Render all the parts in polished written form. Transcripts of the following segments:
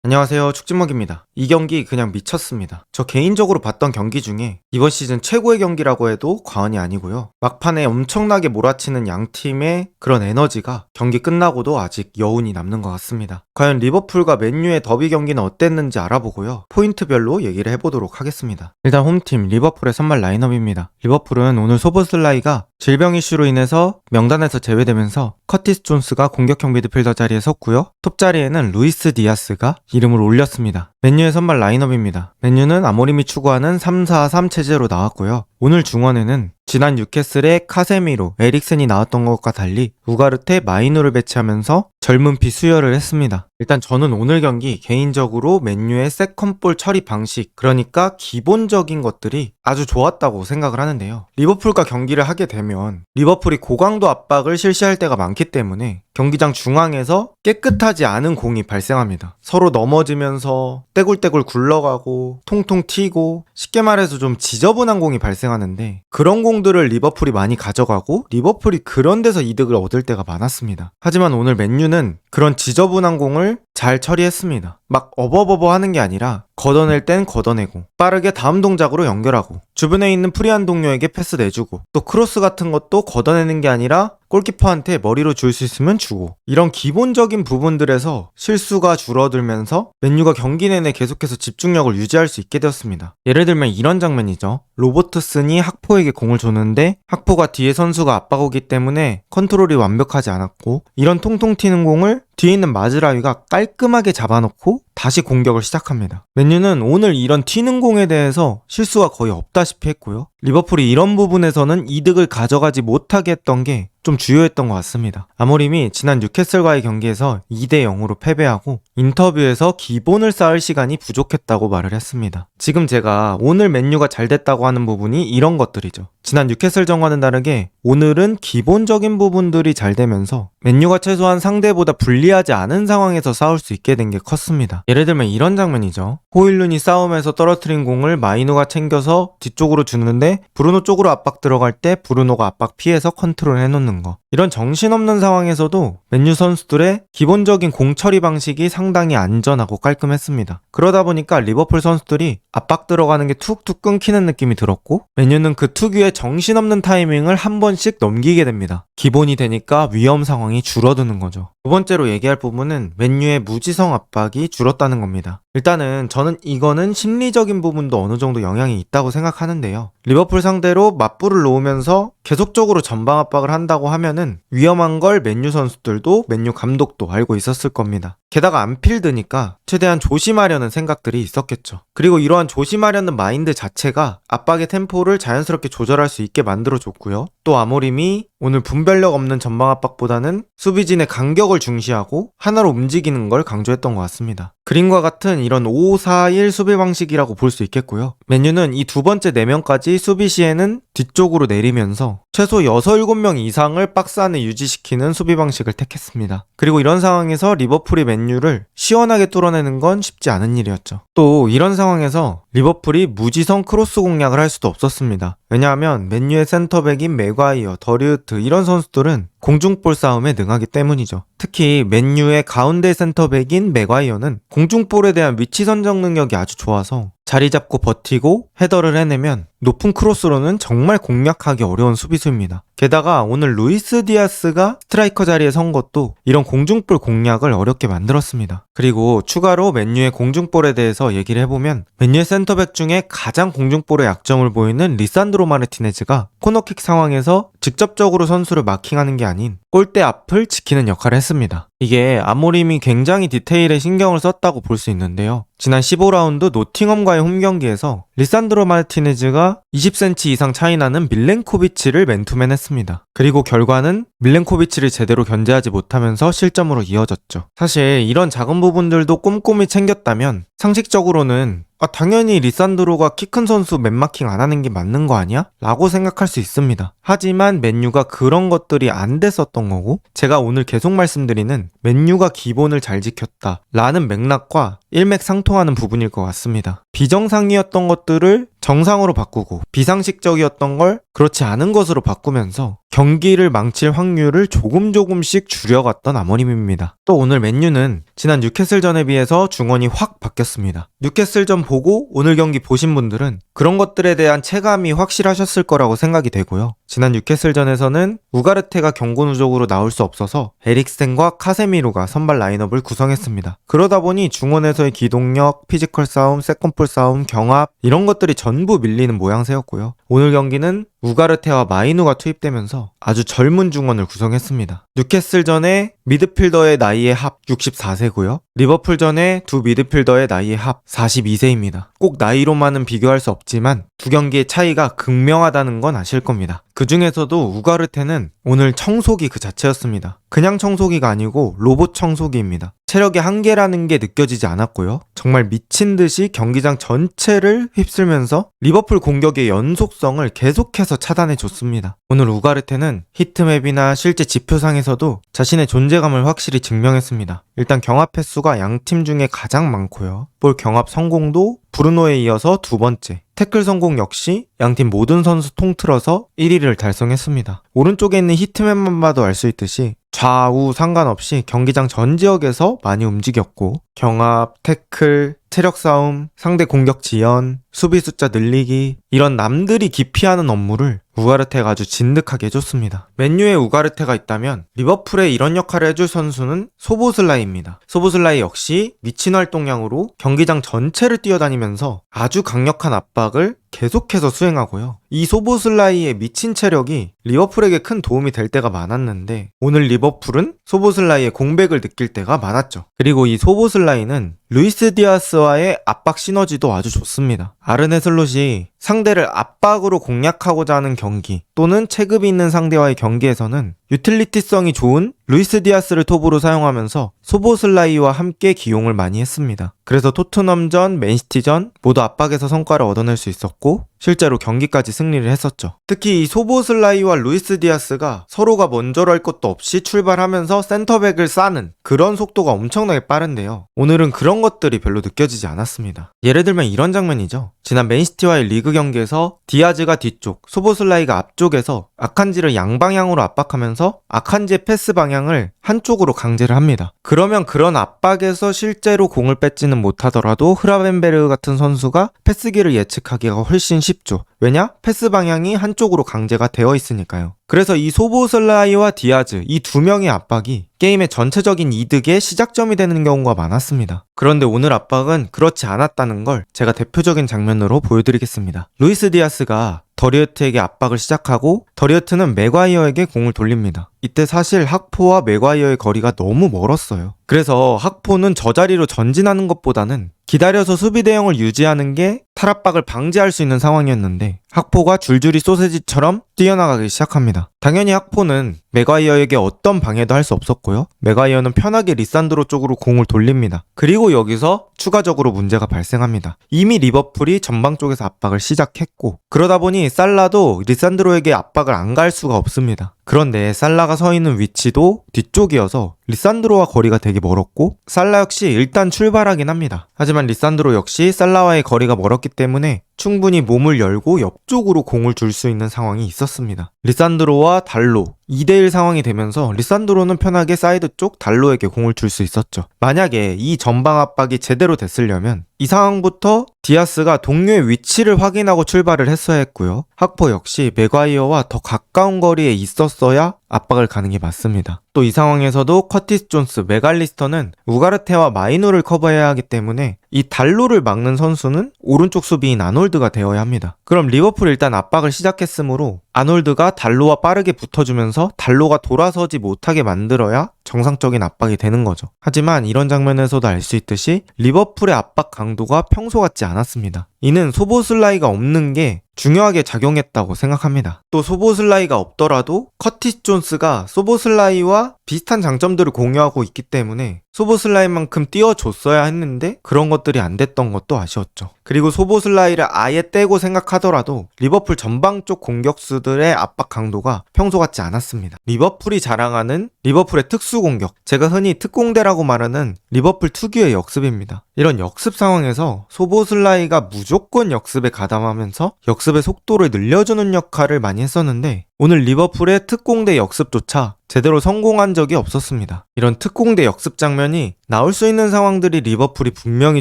안녕하세요, 축진먹입니다. 이 경기 그냥 미쳤습니다. 저 개인적으로 봤던 경기 중에 이번 시즌 최고의 경기라고 해도 과언이 아니고요. 막판에 엄청나게 몰아치는 양 팀의 그런 에너지가 경기 끝나고도 아직 여운이 남는 것 같습니다. 과연 리버풀과 맨유의 더비 경기는 어땠는지 알아보고요. 포인트별로 얘기를 해보도록 하겠습니다. 일단 홈팀 리버풀의 선발 라인업입니다. 리버풀은 오늘 소보슬라이가 질병 이슈로 인해서 명단에서 제외되면서 커티스 존스가 공격형 미드필더 자리에 섰고요. 톱 자리에는 루이스 디아스가 이름을 올렸습니다. 맨유의 선발 라인업입니다. 맨유는 아모림이 추구하는 3-4-3 체제로 나왔고요. 오늘 중원에는 지난 뉴캐슬의 카세미로, 에릭센이 나왔던 것과 달리 우가르테, 마이누를 배치하면서 젊은 피 수혈을 했습니다. 일단 저는 오늘 경기 개인적으로 맨유의 세컨볼 처리 방식, 그러니까 기본적인 것들이 아주 좋았다고 생각을 하는데요. 리버풀과 경기를 하게 되면 리버풀이 고강도 압박을 실시할 때가 많기 때문에 경기장 중앙에서 깨끗하지 않은 공이 발생합니다. 서로 넘어지면서 떼굴떼굴 굴러가고 통통 튀고, 쉽게 말해서 좀 지저분한 공이 발생하는데 그런 공들을 리버풀이 많이 가져가고 리버풀이 그런 데서 이득을 얻을 때가 많았습니다. 하지만 오늘 맨유는 그런 지저분한 공을 잘 처리했습니다. 막 어버버버 하는 게 아니라 걷어낼 땐 걷어내고 빠르게 다음 동작으로 연결하고 주변에 있는 프리한 동료에게 패스 내주고 또 크로스 같은 것도 걷어내는 게 아니라 골키퍼한테 머리로 줄 수 있으면 주고, 이런 기본적인 부분들에서 실수가 줄어들면서 맨유가 경기 내내 계속해서 집중력을 유지할 수 있게 되었습니다. 예를 들면 이런 장면이죠. 로버트슨이 학포에게 공을 줬는데 학포가 뒤에 선수가 압박 오기 때문에 컨트롤이 완벽하지 않았고, 이런 통통 튀는 공을 뒤에 있는 마즈라위가 깔끔하게 잡아놓고 다시 공격을 시작합니다. 맨유는 오늘 이런 튀는 공에 대해서 실수가 거의 없다시피 했고요. 리버풀이 이런 부분에서는 이득을 가져가지 못하게 했던 게 좀 주요했던 것 같습니다. 아모림이 지난 뉴캐슬과의 경기에서 2-0으로 패배하고 인터뷰에서 기본을 쌓을 시간이 부족했다고 말을 했습니다. 지금 제가 오늘 맨유가 잘 됐다고 하는 부분이 이런 것들이죠. 지난 뉴캐슬전과는 다르게 오늘은 기본적인 부분들이 잘 되면서 맨유가 최소한 상대보다 불리하지 않은 상황에서 싸울 수 있게 된 게 컸습니다. 예를 들면 이런 장면이죠. 호일룬이 싸움에서 떨어뜨린 공을 마이누가 챙겨서 뒤쪽으로 주는데 브루노 쪽으로 압박 들어갈 때 브루노가 압박 피해서 컨트롤 해놓는 거. 이런 정신없는 상황에서도 맨유 선수들의 기본적인 공 처리 방식이 상당히 안전하고 깔끔했습니다. 그러다 보니까 리버풀 선수들이 압박 들어가는 게 툭툭 끊기는 느낌이 들었고, 맨유는 그 특유의 정신없는 타이밍을 한 번씩 넘기게 됩니다. 기본이 되니까 위험 상황이 줄어드는 거죠. 두 번째로 얘기할 부분은 맨유의 무지성 압박이 줄었다는 겁니다. 일단은 저는 이거는 심리적인 부분도 어느 정도 영향이 있다고 생각하는데요. 리버풀 상대로 맞불을 놓으면서 계속적으로 전방 압박을 한다고 하면은 위험한 걸 맨유 선수들도 맨유 감독도 알고 있었을 겁니다. 게다가 안필드니까 최대한 조심하려는 생각들이 있었겠죠. 그리고 이러한 조심하려는 마인드 자체가 압박의 템포를 자연스럽게 조절할 수 있게 만들어줬고요. 또 아모림이 오늘 분별력 없는 전방 압박보다는 수비진의 간격을 중시하고 하나로 움직이는 걸 강조했던 것 같습니다. 그림과 같은 이런 5-4-1 수비 방식이라고 볼 수 있겠고요. 맨유는 이 두 번째 4명까지 수비 시에는 뒤쪽으로 내리면서 최소 6, 7명 이상을 박스 안에 유지시키는 수비 방식을 택했습니다. 그리고 이런 상황에서 리버풀이 맨유를 시원하게 뚫어내는 건 쉽지 않은 일이었죠. 또 이런 상황에서 리버풀이 무지성 크로스 공략을 할 수도 없었습니다. 왜냐하면 맨유의 센터백인 맥과이어, 더리우트 이런 선수들은 공중볼 싸움에 능하기 때문이죠. 특히 맨유의 가운데 센터백인 맥과이어는 공중볼에 대한 위치 선정 능력이 아주 좋아서 자리 잡고 버티고 헤더를 해내면 높은 크로스로는 정말 공략하기 어려운 수비수입니다. 게다가 오늘 루이스 디아스가 스트라이커 자리에 선 것도 이런 공중볼 공략을 어렵게 만들었습니다. 그리고 추가로 맨유의 공중볼에 대해서 얘기를 해보면 맨유의 센터백 중에 가장 공중볼에 약점을 보이는 리산드로 마르티네즈가 코너킥 상황에서 직접적으로 선수를 마킹하는 게 아닌 골대 앞을 지키는 역할을 했습니다. 이게 아모림이 굉장히 디테일에 신경을 썼다고 볼 수 있는데요. 지난 15라운드 노팅엄과의 홈경기에서 리산드로 마르티네즈가 20cm 이상 차이 나는 밀렌코비치를 맨투맨 했습니다. 그리고 결과는 밀렌코비치를 제대로 견제하지 못하면서 실점으로 이어졌죠. 사실 이런 작은 부분들도 꼼꼼히 챙겼다면 상식적으로는 당연히 리산드로가 키 큰 선수 맨마킹 안 하는 게 맞는 거 아니야? 라고 생각할 수 있습니다. 하지만 맨유가 그런 것들이 안 됐었던 거고, 제가 오늘 계속 말씀드리는 맨유가 기본을 잘 지켰다 라는 맥락과 일맥상통하는 부분일 것 같습니다. 비정상이었던 것들을 정상으로 바꾸고 비상식적이었던 걸 그렇지 않은 것으로 바꾸면서 경기를 망칠 확률을 조금씩 줄여갔던 아모림입니다. 또 오늘 맨유는 지난 뉴캐슬전에 비해서 중원이 확 바뀌었습니다. 뉴캐슬전 보고 오늘 경기 보신 분들은 그런 것들에 대한 체감이 확실하셨을 거라고 생각이 되고요. 지난 뉴캐슬전에서는 우가르테가 경고 누적으로 나올 수 없어서 에릭센과 카세미로가 선발 라인업을 구성했습니다. 그러다 보니 중원에서의 기동력, 피지컬 싸움, 세컨볼 싸움, 경합 이런 것들이 전부 밀리는 모양새였고요. 오늘 경기는 우가르테와 마이누가 투입되면서 아주 젊은 중원을 구성했습니다. 뉴캐슬전에 미드필더의 나이의 합 64세고요. 리버풀전에 두 미드필더의 나이의 합 42세입니다. 꼭 나이로만은 비교할 수 없지만 두 경기의 차이가 극명하다는 건 아실 겁니다. 그 중에서도 우가르테는 오늘 청소기 그 자체였습니다. 그냥 청소기가 아니고 로봇 청소기입니다. 체력의 한계라는 게 느껴지지 않았고요. 정말 미친 듯이 경기장 전체를 휩쓸면서 리버풀 공격의 연속성을 계속해서 차단해줬습니다. 오늘 우가르테는 히트맵이나 실제 지표상에서도 자신의 존재감을 확실히 증명했습니다. 일단 경합 횟수가 양팀 중에 가장 많고요. 볼 경합 성공도 브루노에 이어서 두 번째, 태클 성공 역시 양팀 모든 선수 통틀어서 1위를 달성했습니다. 오른쪽에 있는 히트맵만 봐도 알 수 있듯이 좌우 상관없이 경기장 전 지역에서 많이 움직였고 경합, 태클, 체력 싸움, 상대 공격 지연, 수비 숫자 늘리기 이런 남들이 기피하는 업무를 우가르테가 아주 진득하게 해줬습니다. 맨유에 우가르테가 있다면 리버풀에 이런 역할을 해줄 선수는 소보슬라이입니다. 소보슬라이 역시 미친 활동량으로 경기장 전체를 뛰어다니면서 아주 강력한 압박을 계속해서 수행하고요. 이 소보슬라이의 미친 체력이 리버풀에게 큰 도움이 될 때가 많았는데 오늘 리버풀은 소보슬라이의 공백을 느낄 때가 많았죠. 그리고 이 소보슬라이는 루이스 디아스와의 압박 시너지도 아주 좋습니다. 아르네 슬롯이 상대를 압박으로 공략하고자 하는 경기 또는 체급이 있는 상대와의 경기에서는 유틸리티성이 좋은 루이스 디아스를 톱으로 사용하면서 소보슬라이와 함께 기용을 많이 했습니다. 그래서 토트넘전, 맨시티전 모두 압박에서 성과를 얻어낼 수 있었고 실제로 경기까지 승리를 했었죠. 특히 이 소보슬라이와 루이스 디아스가 서로가 먼저랄 것도 없이 출발하면서 센터백을 싸는 그런 속도가 엄청나게 빠른데요. 오늘은 그런 것들이 별로 느껴지지 않았습니다. 예를 들면 이런 장면이죠. 지난 맨시티와의 리그 경기에서 디아즈가 뒤쪽, 소보슬라이가 앞쪽에서 아칸지를 양방향으로 압박하면서 아칸지의 패스 방향을 한쪽으로 강제를 합니다. 그러면 그런 압박에서 실제로 공을 뺏지는 못하더라도 흐라벤베르 같은 선수가 패스기를 예측하기가 훨씬 쉽죠. 왜냐? 패스 방향이 한쪽으로 강제가 되어 있으니까요. 그래서 이 소보슬라이와 디아즈 이 두 명의 압박이 게임의 전체적인 이득의 시작점이 되는 경우가 많았습니다. 그런데 오늘 압박은 그렇지 않았다는 걸 제가 대표적인 장면으로 보여드리겠습니다. 루이스 디아스가 더리어트에게 압박을 시작하고 더리어트는 맥과이어에게 공을 돌립니다. 이때 사실 학포와 맥과이어의 거리가 너무 멀었어요. 그래서 학포는 저 자리로 전진하는 것보다는 기다려서 수비 대형을 유지하는 게 탈압박을 방지할 수 있는 상황이었는데 학포가 줄줄이 소세지처럼 뛰어나가기 시작합니다. 당연히 학포는 맥과이어에게 어떤 방해도 할 수 없었고요. 맥과이어는 편하게 리산드로 쪽으로 공을 돌립니다. 그리고 여기서 추가적으로 문제가 발생합니다. 이미 리버풀이 전방 쪽에서 압박을 시작했고 그러다 보니 살라도 리산드로에게 압박을 안 갈 수가 없습니다. 그런데 살라가 서 있는 위치도 뒤쪽이어서 리산드로와 거리가 되게 멀었고 살라 역시 일단 출발하긴 합니다. 하지만 리산드로 역시 살라와의 거리가 멀었기 때문에 충분히 몸을 열고 옆쪽으로 공을 줄 수 있는 상황이 있었습니다. 리산드로와 달로 2대1 상황이 되면서 리산드로는 편하게 사이드 쪽 달로에게 공을 줄 수 있었죠. 만약에 이 전방 압박이 제대로 됐으려면 이 상황부터 디아스가 동료의 위치를 확인하고 출발을 했어야 했고요. 학포 역시 맥과이어와 더 가까운 거리에 있었어야 압박을 가는 게 맞습니다. 또 이 상황에서도 커티스 존스, 맥알리스터는 우가르테와 마이누를 커버해야 하기 때문에 이 달로를 막는 선수는 오른쪽 수비인 아놀드가 되어야 합니다. 그럼 리버풀 일단 압박을 시작했으므로 아놀드가 달로와 빠르게 붙어주면서 달로가 돌아서지 못하게 만들어야 정상적인 압박이 되는 거죠. 하지만 이런 장면에서도 알 수 있듯이 리버풀의 압박 강도가 평소 같지 않았습니다. 이는 소보슬라이가 없는 게 중요하게 작용했다고 생각합니다. 또 소보슬라이가 없더라도 커티스 존스가 소보슬라이와 비슷한 장점들을 공유하고 있기 때문에 소보슬라이만큼 띄워줬어야 했는데 그런 것들이 안 됐던 것도 아쉬웠죠. 그리고 소보슬라이를 아예 떼고 생각하더라도 리버풀 전방 쪽 공격수들의 압박 강도가 평소 같지 않았습니다. 리버풀이 자랑하는 리버풀의 특수 공격, 제가 흔히 특공대라고 말하는 리버풀 특유의 역습입니다. 이런 역습 상황에서 소보슬라이가 무조건 역습에 가담하면서 역습의 속도를 늘려주는 역할을 많이 했었는데 오늘 리버풀의 특공대 역습조차 제대로 성공한 적이 없었습니다. 이런 특공대 역습 장면이 나올 수 있는 상황들이 리버풀이 분명히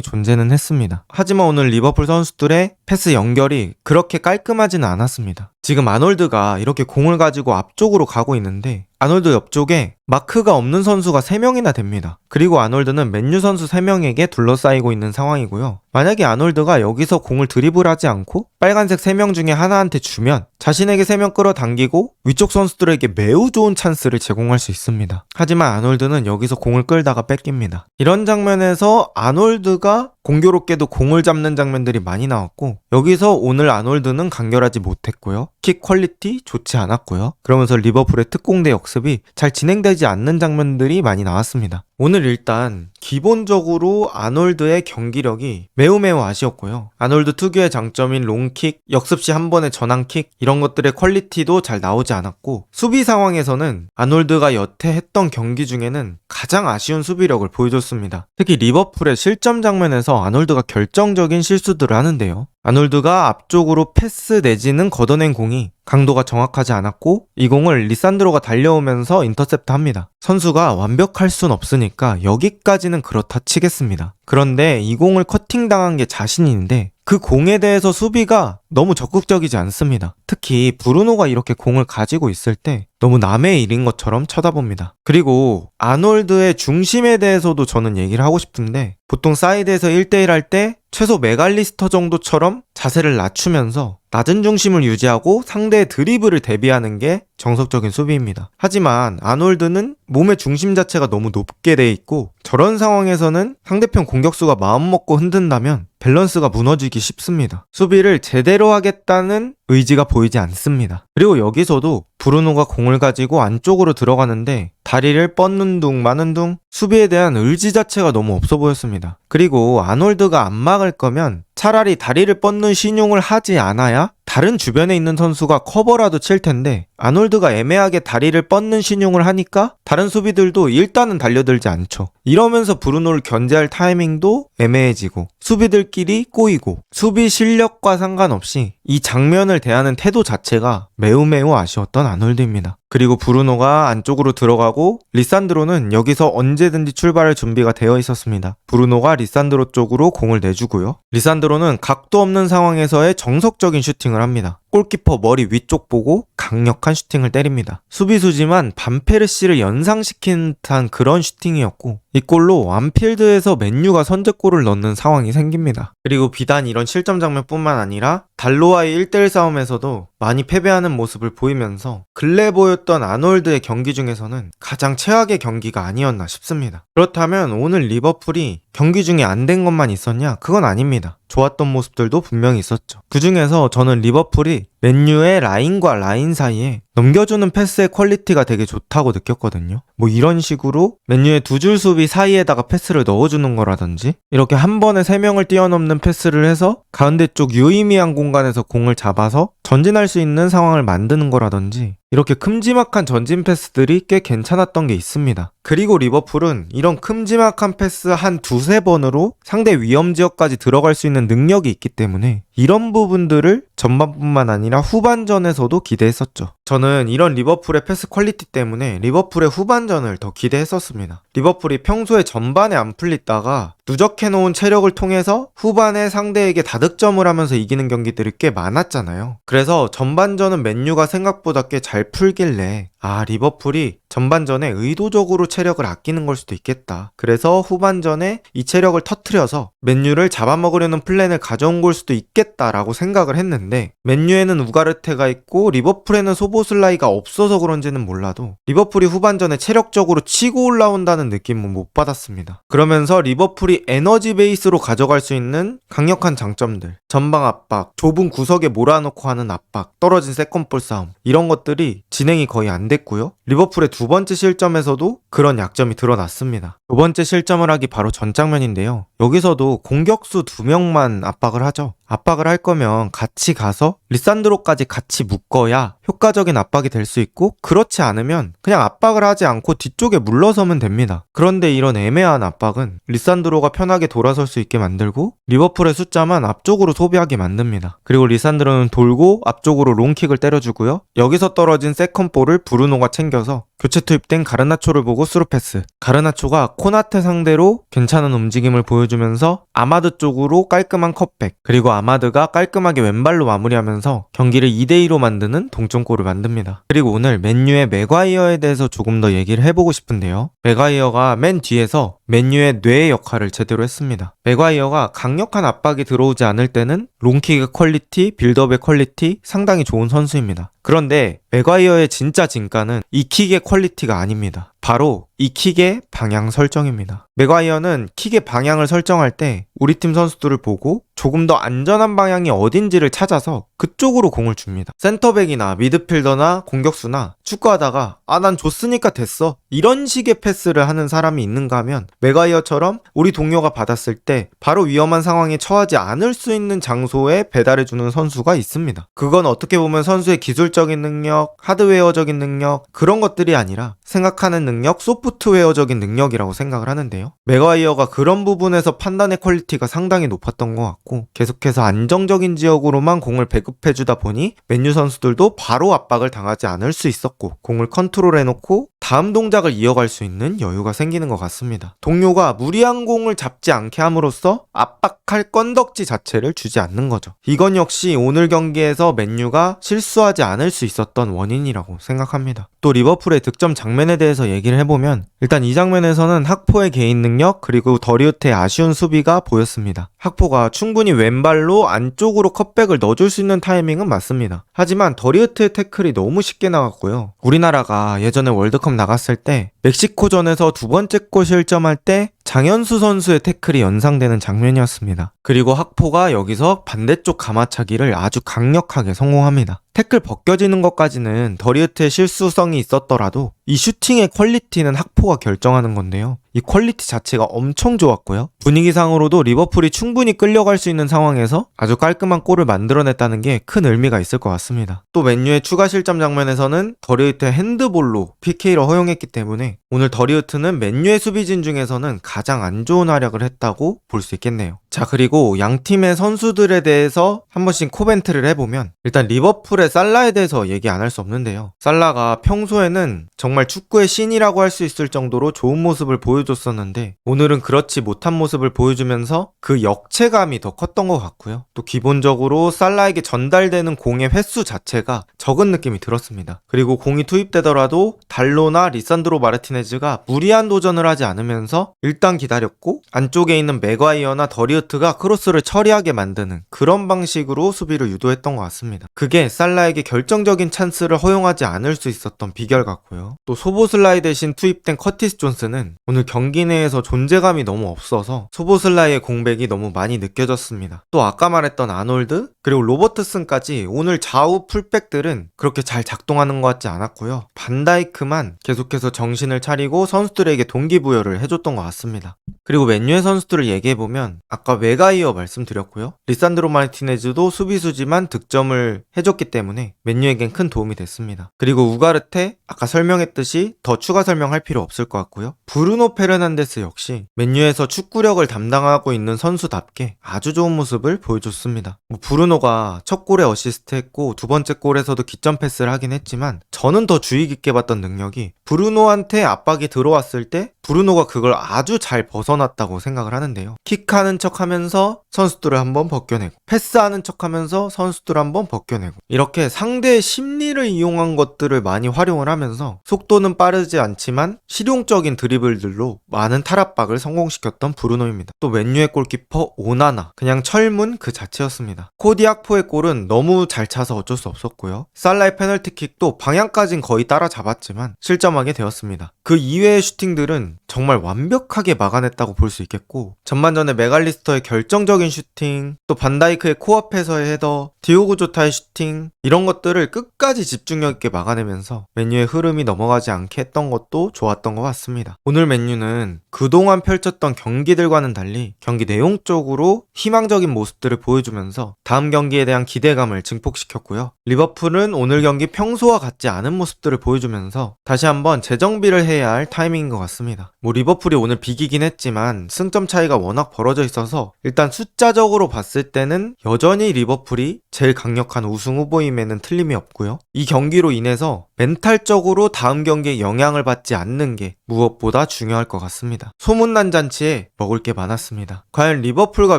존재는 했습니다. 하지만 오늘 리버풀 선수들의 패스 연결이 그렇게 깔끔하지는 않았습니다. 지금 아놀드가 이렇게 공을 가지고 앞쪽으로 가고 있는데 아놀드 옆쪽에 마크가 없는 선수가 3명이나 됩니다. 그리고 아놀드는 맨유 선수 3명에게 둘러싸이고 있는 상황이고요. 만약에 아놀드가 여기서 공을 드리블하지 않고 빨간색 3명 중에 하나한테 주면 자신에게 3명 끌어당기고 위쪽 선수들에게 매우 좋은 찬스를 제공할 수 있습니다. 하지만 아놀드는 여기서 공을 끌다가 뺏깁니다. 이런 장면에서 아놀드가 공교롭게도 공을 잡는 장면들이 많이 나왔고 여기서 오늘 아놀드는 간결하지 못했고요. 킥 퀄리티 좋지 않았고요. 그러면서 리버풀의 특공대 역습이 잘 진행되지 않는 장면들이 많이 나왔습니다. 오늘 일단 기본적으로 아놀드의 경기력이 매우 아쉬웠고요. 아놀드 특유의 장점인 롱킥, 역습 시 한 번의 전환킥 이런 것들의 퀄리티도 잘 나오지 않았고 수비 상황에서는 아놀드가 여태 했던 경기 중에는 가장 아쉬운 수비력을 보여줬습니다. 특히 리버풀의 실점 장면에서 아놀드가 결정적인 실수들을 하는데요. 아놀드가 앞쪽으로 패스 내지는 걷어낸 공이 강도가 정확하지 않았고 이 공을 리산드로가 달려오면서 인터셉트합니다. 선수가 완벽할 순 없으니까 여기까지는 그렇다 치겠습니다. 그런데 이 공을 커팅당한 게 자신인데 그 공에 대해서 수비가 너무 적극적이지 않습니다. 특히 브루노가 이렇게 공을 가지고 있을 때 너무 남의 일인 것처럼 쳐다봅니다. 그리고 아놀드의 중심에 대해서도 저는 얘기를 하고 싶은데 보통 사이드에서 1대1 할 때 최소 메갈리스터 정도처럼 자세를 낮추면서 낮은 중심을 유지하고 상대의 드리블을 대비하는 게 정석적인 수비입니다. 하지만 아놀드는 몸의 중심 자체가 너무 높게 돼 있고 저런 상황에서는 상대편 공격수가 마음먹고 흔든다면 밸런스가 무너지기 쉽습니다. 수비를 제대로 하겠다는 의지가 보이지 않습니다. 그리고 여기서도 브루노가 공을 가지고 안쪽으로 들어가는데 다리를 뻗는 둥 마는 둥 수비에 대한 의지 자체가 너무 없어 보였습니다. 그리고 아놀드가 안 막을 거면 차라리 다리를 뻗는 신용을 하지 않아야 다른 주변에 있는 선수가 커버라도 칠 텐데 아놀드가 애매하게 다리를 뻗는 신용을 하니까 다른 수비들도 일단은 달려들지 않죠. 이러면서 브루노를 견제할 타이밍도 애매해지고 수비들끼리 꼬이고 수비 실력과 상관없이 이 장면을 대하는 태도 자체가 매우 아쉬웠던 아놀드입니다. 그리고 브루노가 안쪽으로 들어가고 리산드로는 여기서 언제든지 출발할 준비가 되어 있었습니다. 브루노가 리산드로 쪽으로 공을 내주고요. 리산드로는 각도 없는 상황에서의 정석적인 슈팅을 합니다. 골키퍼 머리 위쪽 보고 강력한 슈팅을 때립니다. 수비수지만 반페르시를 연상시킨 듯한 그런 슈팅이었고 이 골로 안필드에서 맨유가 선제골을 넣는 상황이 생깁니다. 그리고 비단 이런 실점 장면뿐만 아니라 달로와의 1대1 싸움에서도 많이 패배하는 모습을 보이면서 근래 보였던 아놀드의 경기 중에서는 가장 최악의 경기가 아니었나 싶습니다. 그렇다면 오늘 리버풀이 경기 중에 안 된 것만 있었냐? 그건 아닙니다. 좋았던 모습들도 분명히 있었죠. 그 중에서 저는 리버풀이 맨유의 라인과 라인 사이에 넘겨주는 패스의 퀄리티가 되게 좋다고 느꼈거든요. 뭐 이런 식으로 맨유의 두 줄 수비 사이에다가 패스를 넣어주는 거라든지 이렇게 한 번에 3명을 뛰어넘는 패스를 해서 가운데 쪽 유의미한 공간에서 공을 잡아서 전진할 수 있는 상황을 만드는 거라든지 이렇게 큼지막한 전진 패스들이 꽤 괜찮았던 게 있습니다. 그리고 리버풀은 이런 큼지막한 패스 한 2-3번으로 상대 위험 지역까지 들어갈 수 있는 능력이 있기 때문에 이런 부분들을 전반뿐만 아니라 후반전에서도 기대했었죠. 저는 이런 리버풀의 패스 퀄리티 때문에 리버풀의 후반전을 더 기대했었습니다. 리버풀이 평소에 전반에 안 풀리다가 누적해놓은 체력을 통해서 후반에 상대에게 다득점을 하면서 이기는 경기들이 꽤 많았잖아요. 그래서 전반전은 맨유가 생각보다 꽤 잘 풀길래 리버풀이 전반전에 의도적으로 체력을 아끼는 걸 수도 있겠다. 그래서 후반전에 이 체력을 터트려서 맨유를 잡아먹으려는 플랜을 가져온 걸 수도 있겠다라고 생각을 했는데 맨유에는 우가르테가 있고 리버풀에는 소보슬라이가 없어서 그런지는 몰라도 리버풀이 후반전에 체력적으로 치고 올라온다는 느낌은 못 받았습니다. 그러면서 리버풀이 에너지 베이스로 가져갈 수 있는 강력한 장점들, 전방 압박, 좁은 구석에 몰아놓고 하는 압박, 떨어진 세컨볼 싸움 이런 것들이 진행이 거의 안 됐고요. 리버풀의 두 번째 실점에서도 그런 약점이 드러났습니다. 두 번째 실점을 하기 바로 전 장면인데요. 여기서도 공격수 2명만 압박을 하죠. 압박을 할 거면 같이 가서 리산드로까지 같이 묶어야 효과적인 압박이 될 수 있고, 그렇지 않으면 그냥 압박을 하지 않고 뒤쪽에 물러서면 됩니다. 그런데 이런 애매한 압박은 리산드로가 편하게 돌아설 수 있게 만들고 리버풀의 숫자만 앞쪽으로 소비하게 만듭니다. 그리고 리산드로는 돌고 앞쪽으로 롱킥을 때려주고요. 여기서 떨어진 세컨볼을 브루노가 챙겨서 교체 투입된 가르나초를 보고 스루 패스. 가르나초가 코나테 상대로 괜찮은 움직임을 보여주면서 아마드 쪽으로 깔끔한 컷백, 그리고 아마드가 깔끔하게 왼발로 마무리하면서 경기를 2대2로 만드는 동점골을 만듭니다. 그리고 오늘 맨유의 맥과이어에 대해서 조금 더 얘기를 해보고 싶은데요. 맥과이어가 맨 뒤에서 맨유의 뇌의 역할을 제대로 했습니다. 맥과이어가 강력한 압박이 들어오지 않을 때는 롱킥의 퀄리티, 빌드업의 퀄리티 상당히 좋은 선수입니다. 그런데 맥과이어의 진짜 진가는 이 킥의 퀄리티가 아닙니다. 바로 이 킥의 방향 설정입니다. 맥과이어는 킥의 방향을 설정할 때 우리 팀 선수들을 보고 조금 더 안전한 방향이 어딘지를 찾아서 그쪽으로 공을 줍니다. 센터백이나 미드필더나 공격수나 축구하다가 난 줬으니까 됐어, 이런 식의 패스를 하는 사람이 있는가 하면 맥과이어처럼 우리 동료가 받았을 때 바로 위험한 상황에 처하지 않을 수 있는 장소에 배달해주는 선수가 있습니다. 그건 어떻게 보면 선수의 기술적인 능력, 하드웨어적인 능력, 그런 것들이 아니라 생각하는 능력, 소프트웨어적인 능력이라고 생각을 하는데요. 맥과이어가 그런 부분에서 판단의 퀄리티가 상당히 높았던 것 같고, 계속해서 안정적인 지역으로만 공을 배급해주다 보니 맨유 선수들도 바로 압박을 당하지 않을 수 있었고, 공을 컨트롤해놓고 다음 동작을 이어갈 수 있는 여유가 생기는 것 같습니다. 동료가 무리한 공을 잡지 않게 함으로써 압박할 건덕지 자체를 주지 않는 거죠. 이건 역시 오늘 경기에서 맨유가 실수하지 않을 수 있었던 원인이라고 생각합니다. 또 리버풀의 득점 장면에 대해서 얘기를 해보면, 일단 이 장면에서는 학포의 개인 능력, 그리고 더리우트의 아쉬운 수비가 보였습니다. 학포가 충분히 왼발로 안쪽으로 컷백을 넣어줄 수 있는 타이밍은 맞습니다. 하지만 더리우트의 태클이 너무 쉽게 나갔고요. 우리나라가 예전에 월드컵 나갔을 때 멕시코전에서 두 번째 골 실점할 때 장현수 선수의 태클이 연상되는 장면이었습니다. 그리고 학포가 여기서 반대쪽 가마차기를 아주 강력하게 성공합니다. 태클 벗겨지는 것까지는 더리우트의 실수성이 있었더라도 이 슈팅의 퀄리티는 학포가 결정하는 건데요. 이 퀄리티 자체가 엄청 좋았고요. 분위기상으로도 리버풀이 충분히 끌려갈 수 있는 상황에서 아주 깔끔한 골을 만들어냈다는 게 큰 의미가 있을 것 같습니다. 또 맨유의 추가 실점 장면에서는 더리우트의 핸드볼로 PK를 허용했기 때문에 오늘 더리우트는 맨유의 수비진 중에서는 가장 안 좋은 활약을 했다고 볼 수 있겠네요. 자, 그리고 양 팀의 선수들에 대해서 한 번씩 코멘트를 해보면, 일단 리버풀의 살라에 대해서 얘기 안 할 수 없는데요. 살라가 평소에는 정말 축구의 신이라고 할 수 있을 정도로 좋은 모습을 보여줬었는데 오늘은 그렇지 못한 모습을 보여주면서 그 역체감이 더 컸던 것 같고요. 또 기본적으로 살라에게 전달되는 공의 횟수 자체가 적은 느낌이 들었습니다. 그리고 공이 투입되더라도 달로나 리산드로 마르티네즈가 무리한 도전을 하지 않으면서 일단 기다렸고 안쪽에 있는 맥과이어나 더리우트가 크로스를 처리하게 만드는 그런 방식으로 수비를 유도했던 것 같습니다. 그게 살라에게 결정적인 찬스를 허용하지 않을 수 있었던 비결 같고요. 또 소보슬라이 대신 투입된 커티스 존스는 오늘 경기 내에서 존재감이 너무 없어서 소보슬라이의 공백이 너무 많이 느껴졌습니다. 또 아까 말했던 아놀드 그리고 로버트슨까지 오늘 좌우 풀백들은 그렇게 잘 작동하는 것 같지 않았고요. 반다이크만 계속해서 정신을 차리고 선수들에게 동기부여를 해줬던 것 같습니다. 그리고 맨유의 선수들을 얘기해보면 아까 맥과이어 말씀드렸고요. 리산드로 마르티네즈도 수비수지만 득점을 해줬기 때문에 맨유에겐 큰 도움이 됐습니다. 그리고 우가르테 아까 설명했듯이 더 추가 설명할 필요 없을 것 같고요. 브루노 페르난데스 역시 맨유에서 축구력을 담당하고 있는 선수답게 아주 좋은 모습을 보여줬습니다. 브루노가 첫 골에 어시스트 했고 두 번째 골에서도 기점 패스를 하긴 했지만 저는 더 주의 깊게 봤던 능력이 브루노한테 압박이 들어왔을 때 브루노가 그걸 아주 잘 벗어났다고 생각을 하는데요. 킥하는 척 하면서 선수들을 한번 벗겨내고 패스하는 척 하면서 선수들을 한번 벗겨내고 이렇게 상대의 심리를 이용한 것들을 많이 활용을 하면서 속도는 빠르지 않지만 실용적인 드리블들로 많은 탈압박을 성공시켰던 브루노입니다. 또 맨유의 골키퍼 오나나 그냥 철문 그 자체였습니다. 코디 악포의 골은 너무 잘 차서 어쩔 수 없었고요. 살라의 페널티킥도 방향까진 거의 따라잡았지만 실점하게 되었습니다. 그 이외의 슈팅들은 정말 완벽하게 막아냈다고 볼 수 있겠고 전반전에 메갈리스터 맥알리스터의 결정적인 슈팅, 또 반다이크의 코앞에서의 헤더, 디오고 조타의 슈팅, 이런 것들을 끝까지 집중력 있게 막아내면서 맨유의 흐름이 넘어가지 않게 했던 것도 좋았던 것 같습니다. 오늘 맨유는 그동안 펼쳤던 경기들과는 달리 경기 내용적으로 희망적인 모습들을 보여주면서 다음 경기에 대한 기대감을 증폭시켰고요. 리버풀은 오늘 경기 평소와 같지 않은 모습들을 보여주면서 다시 한번 재정비를 해야 할 타이밍인 것 같습니다. 리버풀이 오늘 비기긴 했지만 승점 차이가 워낙 벌어져 있어서 일단 숫자적으로 봤을 때는 여전히 리버풀이 제일 강력한 우승 후보임에는 틀림이 없고요. 이 경기로 인해서 멘탈적으로 다음 경기에 영향을 받지 않는 게 무엇보다 중요할 것 같습니다. 소문난 잔치에 먹을 게 많았습니다. 과연 리버풀과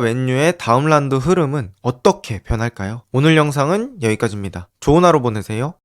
맨유의 다음 라운드 흐름은 어떻게 변할까요? 오늘 영상은 여기까지입니다. 좋은 하루 보내세요.